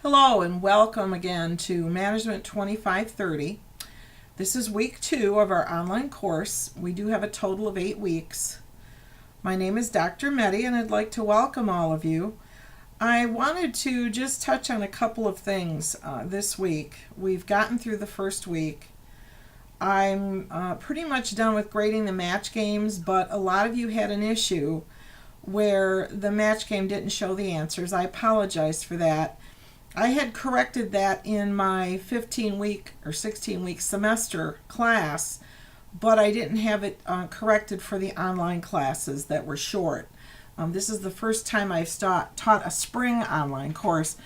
Hello and welcome again to Management 2530. This is week 2 of our online course. We do have a total of 8 weeks. My name is Dr. Mehdi and I'd like to welcome all of you. I wanted to just touch on a couple of things this week. We've gotten through the first week. I'm pretty much done with grading the match games, but a lot of you had an issue where the match game didn't show the answers. I apologize for that. I had corrected that in my 15-week or 16-week semester class, but I didn't have it corrected for the online classes that were short. This is the first time I've taught a spring online course,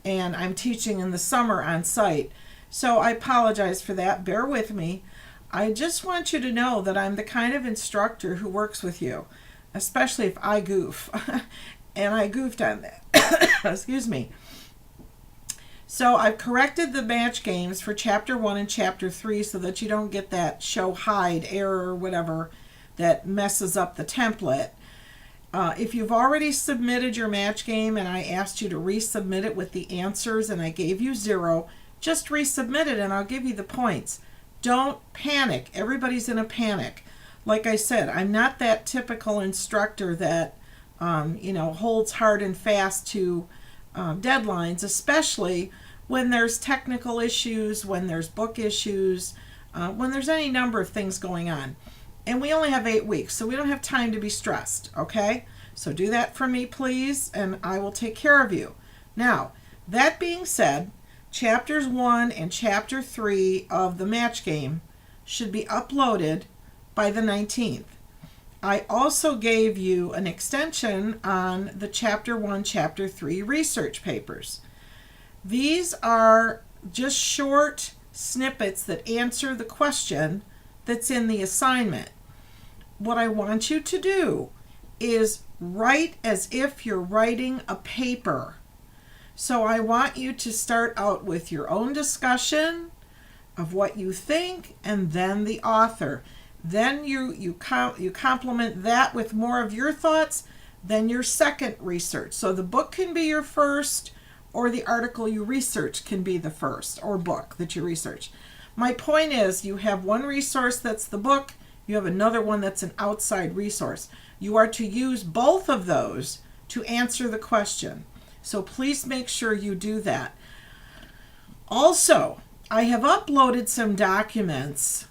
and I'm teaching in the summer on site. So I apologize for that. Bear with me. I just want you to know that I'm the kind of instructor who works with you, especially if I goof. And I goofed on that. Excuse me. So I've corrected the match games for Chapter 1 and Chapter 3 so that you don't get that show hide error or whatever that messes up the template. If you've already submitted your match game and I asked you to resubmit it with the answers and I gave you 0, just resubmit it and I'll give you the points. Don't panic. Everybody's in a panic. Like I said, I'm not that typical instructor that holds hard and fast to deadlines, especially when there's technical issues, when there's book issues, when there's any number of things going on. And we only have 8 weeks, so we don't have time to be stressed, okay? So do that for me, please, and I will take care of you. Now, that being said, Chapters 1 and Chapter 3 of the match game should be uploaded by the 19th. I also gave you an extension on the Chapter 1, Chapter 3 research papers. These are just short snippets that answer the question that's in the assignment. What I want you to do is write as if you're writing a paper. So I want you to start out with your own discussion of what you think and then the author. Then you complement that with more of your thoughts, then your second research. So the book can be your first, or the article you research can be the first, or book that you research. My point is, you have one resource that's the book, you have another one that's an outside resource. You are to use both of those to answer the question. So please make sure you do that. Also, I have uploaded some documents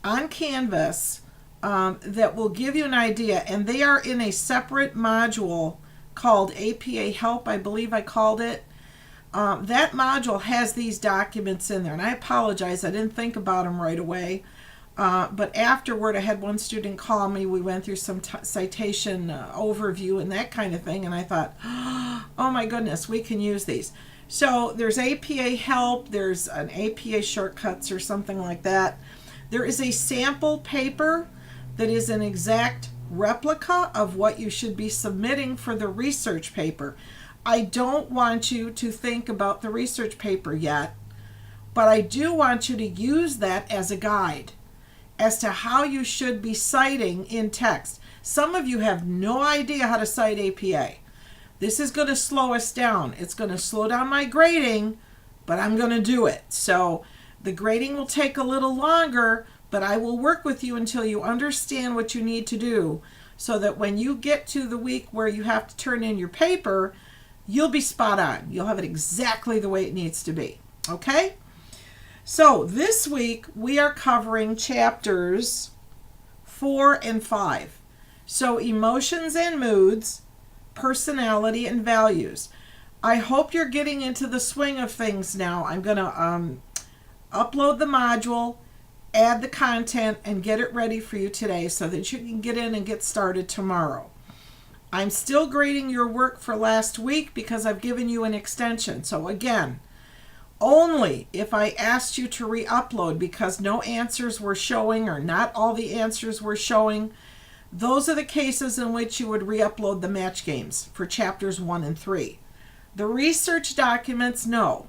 on Canvas that will give you an idea, and they are in a separate module called APA Help, I believe I called it. That module has these documents in there, and I apologize, I didn't think about them right away. But afterward, I had one student call me. We went through some citation overview and that kind of thing, and I thought, oh my goodness, we can use these. So there's APA Help, there's an APA Shortcuts or something like that. There is a sample paper that is an exact replica of what you should be submitting for the research paper. I don't want you to think about the research paper yet, but I do want you to use that as a guide as to how you should be citing in text. Some of you have no idea how to cite APA. This is going to slow us down. It's going to slow down my grading, but I'm going to do it. So the grading will take a little longer, but I will work with you until you understand what you need to do so that when you get to the week where you have to turn in your paper, you'll be spot on. You'll have it exactly the way it needs to be. Okay? So this week we are covering chapters 4 and 5. So emotions and moods, personality and values. I hope you're getting into the swing of things now. I'm going to upload the module, add the content, and get it ready for you today so that you can get in and get started tomorrow. I'm still grading your work for last week because I've given you an extension. So again, only if I asked you to re-upload because no answers were showing or not all the answers were showing, those are the cases in which you would re-upload the match games for chapters 1 and 3. The research documents, no.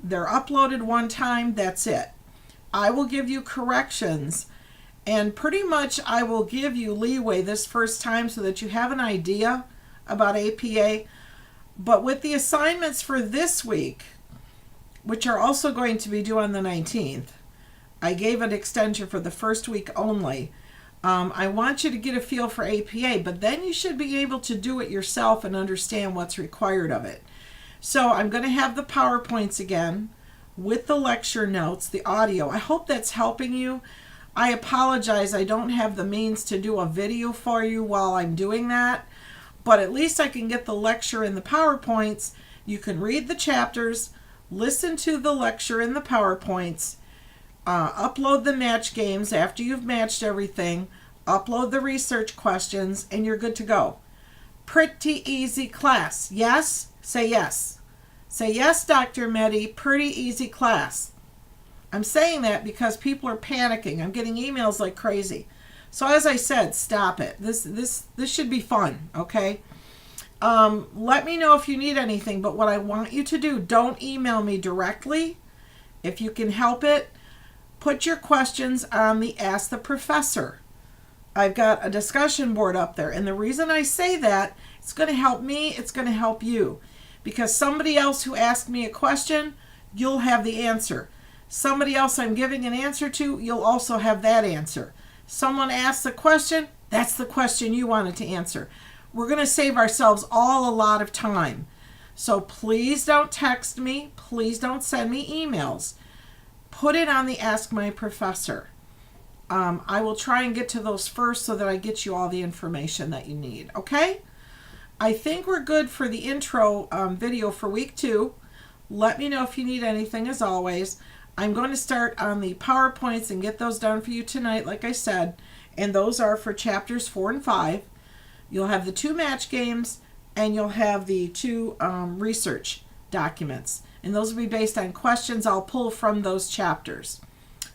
They're uploaded one time, that's it. I will give you corrections, and pretty much I will give you leeway this first time so that you have an idea about APA. But with the assignments for this week, which are also going to be due on the 19th, I gave an extension for the first week only. I want you to get a feel for APA, but then you should be able to do it yourself and understand what's required of it. So I'm going to have the PowerPoints again with the lecture notes, the audio. I hope that's helping you. I apologize, I don't have the means to do a video for you while I'm doing that, but at least I can get the lecture in the PowerPoints. You can read the chapters, listen to the lecture in the PowerPoints, upload the match games after you've matched everything, upload the research questions, and you're good to go. Pretty easy class. Yes? Say yes. Say yes, Dr. Medi. Pretty easy class. I'm saying that because people are panicking. I'm getting emails like crazy. So as I said, stop it. This should be fun, okay? Let me know if you need anything, but what I want you to do, don't email me directly. If you can help it, put your questions on the Ask the Professor. I've got a discussion board up there, and the reason I say that, it's going to help me, it's going to help you. Because somebody else who asked me a question, you'll have the answer. Somebody else I'm giving an answer to, you'll also have that answer. Someone asks a question, that's the question you wanted to answer. We're going to save ourselves all a lot of time. So please don't text me. Please don't send me emails. Put it on the Ask My Professor. I will try and get to those first so that I get you all the information that you need. Okay? I think we're good for the intro video for week 2. Let me know if you need anything as always. I'm going to start on the PowerPoints and get those done for you tonight, like I said. And those are for chapters 4 and 5. You'll have the 2 match games and you'll have the 2 research documents. And those will be based on questions I'll pull from those chapters.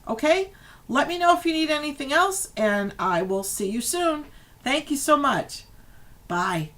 Okay? Let me know if you need anything else, and I will see you soon. Thank you so much. Bye.